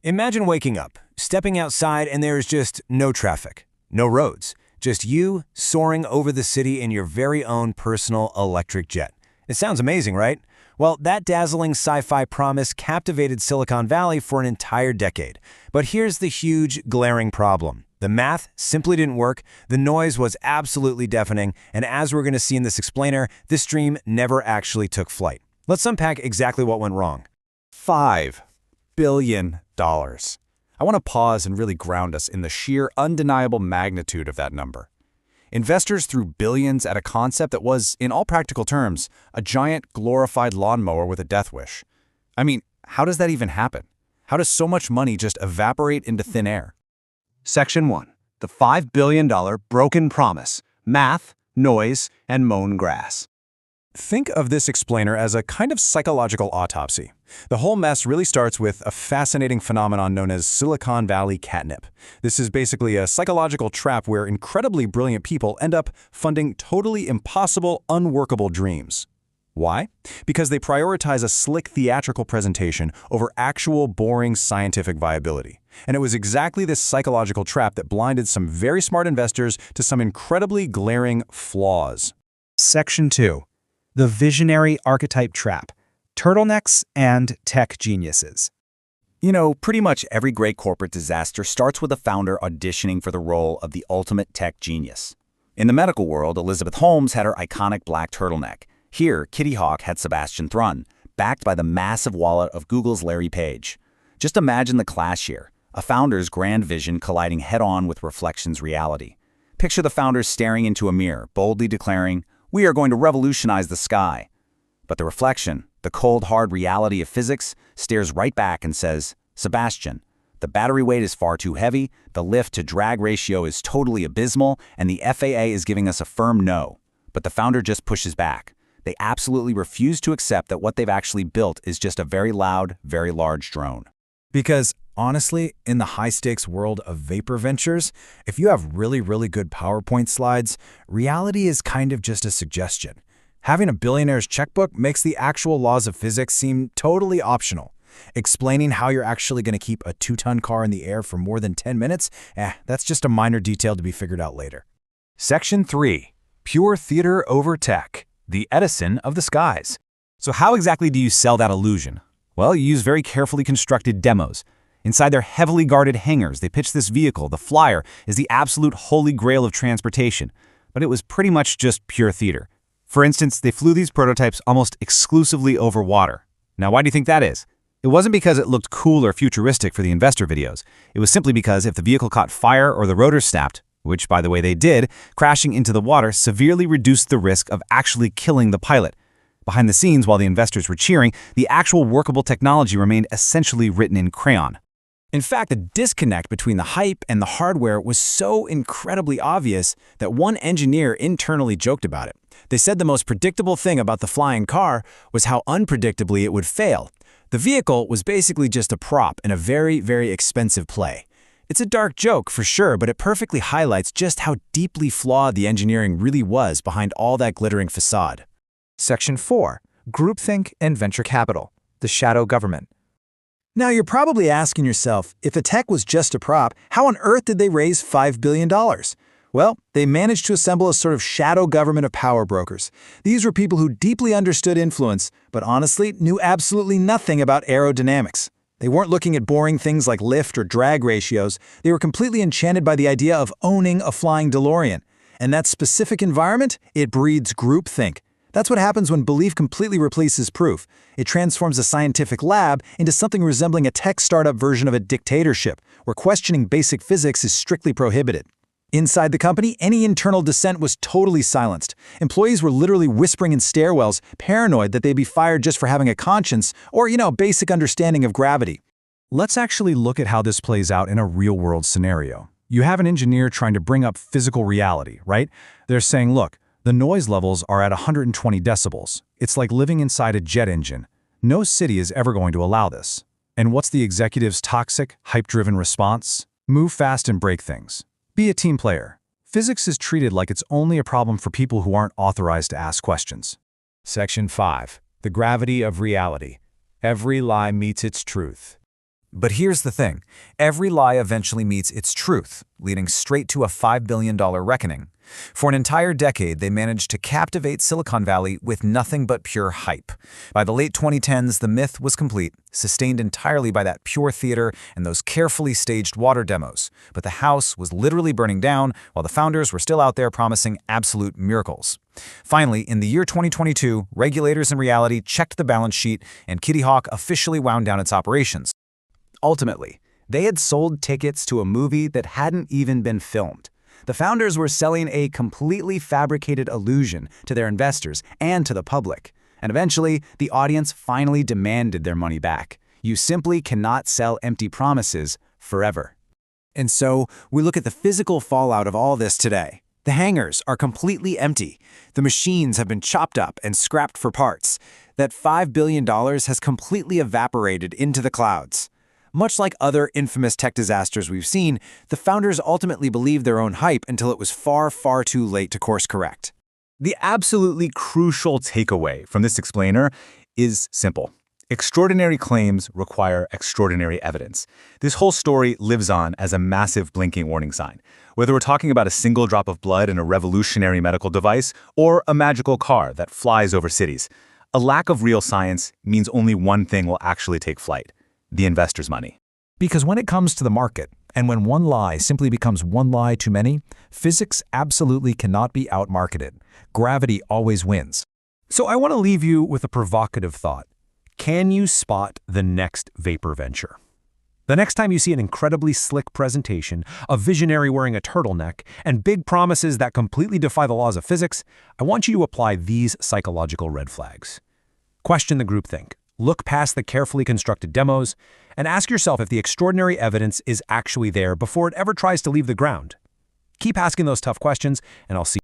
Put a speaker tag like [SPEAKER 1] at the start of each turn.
[SPEAKER 1] Imagine waking up, stepping outside, and there is just no traffic, no roads, just you soaring over the city in your very own personal electric jet. It sounds amazing, right? Well, that dazzling sci-fi promise captivated Silicon Valley for an entire decade. But here's the huge, glaring problem. The math simply didn't work, the noise was absolutely deafening, and as we're going to see in this explainer, this dream never actually took flight. Let's unpack exactly what went wrong.
[SPEAKER 2] $5 billion. I want to pause and really ground us in the sheer, undeniable magnitude of that number. Investors threw billions at a concept that was, in all practical terms, a giant, glorified lawnmower with a death wish. I mean, how does that even happen? How does so much money just evaporate into thin air?
[SPEAKER 3] Section 1. The $5 billion broken promise. Math, noise, and mown grass.
[SPEAKER 2] Think of this explainer as a kind of psychological autopsy. The whole mess really starts with a fascinating phenomenon known as Silicon Valley catnip. This is basically a psychological trap where incredibly brilliant people end up funding totally impossible, unworkable dreams. Why? Because they prioritize a slick theatrical presentation over actual boring scientific viability. And it was exactly this psychological trap that blinded some very smart investors to some incredibly glaring flaws.
[SPEAKER 4] Section 2. The Visionary Archetype Trap. Turtlenecks and Tech Geniuses.
[SPEAKER 5] You know, pretty much every great corporate disaster starts with a founder auditioning for the role of the ultimate tech genius. In the medical world, Elizabeth Holmes had her iconic black turtleneck. Here, Kitty Hawk had Sebastian Thrun, backed by the massive wallet of Google's Larry Page. Just imagine the clash here, a founder's grand vision colliding head-on with Reflection's reality. Picture the founders staring into a mirror, boldly declaring, "We are going to revolutionize the sky." But the Reflection, the cold, hard reality of physics, stares right back and says, "Sebastian, the battery weight is far too heavy, the lift-to-drag ratio is totally abysmal, and the FAA is giving us a firm no." But the founder just pushes back. They absolutely refuse to accept that what they've actually built is just a very loud, very large drone.
[SPEAKER 2] Because, honestly, in the high-stakes world of vapor ventures, if you have really good PowerPoint slides, reality is kind of just a suggestion. Having a billionaire's checkbook makes the actual laws of physics seem totally optional. Explaining how you're actually going to keep a 2-ton car in the air for more than 10 minutes? That's just a minor detail to be figured out later.
[SPEAKER 6] Section 3. Pure theater over tech. The Edison of the skies. So how exactly do you sell that illusion? Well, you use very carefully constructed demos. Inside their heavily guarded hangars, they pitch this vehicle, the Flyer, as the absolute holy grail of transportation. But it was pretty much just pure theater. For instance, they flew these prototypes almost exclusively over water. Now, why do you think that is? It wasn't because it looked cool or futuristic for the investor videos. It was simply because if the vehicle caught fire or the rotors snapped, which, by the way, they did, crashing into the water severely reduced the risk of actually killing the pilot. Behind the scenes, while the investors were cheering, the actual workable technology remained essentially written in crayon.
[SPEAKER 2] In fact, the disconnect between the hype and the hardware was so incredibly obvious that one engineer internally joked about it. They said the most predictable thing about the flying car was how unpredictably it would fail. The vehicle was basically just a prop in a very expensive play. It's a dark joke for sure, but it perfectly highlights just how deeply flawed the engineering really was behind all that glittering facade.
[SPEAKER 4] Section 4. Groupthink and Venture Capital. The Shadow Government.
[SPEAKER 1] Now you're probably asking yourself, if the tech was just a prop, how on earth did they raise $5 billion? Well, they managed to assemble a sort of shadow government of power brokers. These were people who deeply understood influence, but honestly knew absolutely nothing about aerodynamics. They weren't looking at boring things like lift or drag ratios. They were completely enchanted by the idea of owning a flying DeLorean. And that specific environment, it breeds groupthink. That's what happens when belief completely replaces proof. It transforms a scientific lab into something resembling a tech startup version of a dictatorship, where questioning basic physics is strictly prohibited. Inside the company, any internal dissent was totally silenced. Employees were literally whispering in stairwells, paranoid that they'd be fired just for having a conscience or, basic understanding of gravity.
[SPEAKER 2] Let's actually look at how this plays out in a real-world scenario. You have an engineer trying to bring up physical reality, right? They're saying, look, the noise levels are at 120 decibels. It's like living inside a jet engine. No city is ever going to allow this. And what's the executive's toxic, hype-driven response? Move fast and break things. Be a team player. Physics is treated like it's only a problem for people who aren't authorized to ask questions.
[SPEAKER 6] Section 5. The Gravity of Reality. Every lie meets its truth.
[SPEAKER 2] But here's the thing. Every lie eventually meets its truth, leading straight to a $5 billion reckoning. For an entire decade, they managed to captivate Silicon Valley with nothing but pure hype. By the late 2010s, the myth was complete, sustained entirely by that pure theater and those carefully staged water demos. But the house was literally burning down while the founders were still out there promising absolute miracles. Finally, in the year 2022, regulators in reality checked the balance sheet and Kitty Hawk officially wound down its operations. Ultimately, they had sold tickets to a movie that hadn't even been filmed. The founders were selling a completely fabricated illusion to their investors and to the public. And eventually, the audience finally demanded their money back. You simply cannot sell empty promises forever. And so, we look at the physical fallout of all this today. The hangars are completely empty. The machines have been chopped up and scrapped for parts. That $5 billion has completely evaporated into the clouds. Much like other infamous tech disasters we've seen, the founders ultimately believed their own hype until it was far, far too late to course correct.
[SPEAKER 6] The absolutely crucial takeaway from this explainer is simple. Extraordinary claims require extraordinary evidence. This whole story lives on as a massive blinking warning sign. Whether we're talking about a single drop of blood in a revolutionary medical device or a magical car that flies over cities, a lack of real science means only one thing will actually take flight: the investor's money.
[SPEAKER 2] Because when it comes to the market, and when one lie simply becomes one lie too many, physics absolutely cannot be outmarketed. Gravity always wins. So I want to leave you with a provocative thought. Can you spot the next vapor venture? The next time you see an incredibly slick presentation, a visionary wearing a turtleneck, and big promises that completely defy the laws of physics, I want you to apply these psychological red flags. Question the groupthink. Look past the carefully constructed demos, and ask yourself if the extraordinary evidence is actually there before it ever tries to leave the ground. Keep asking those tough questions, and I'll see you.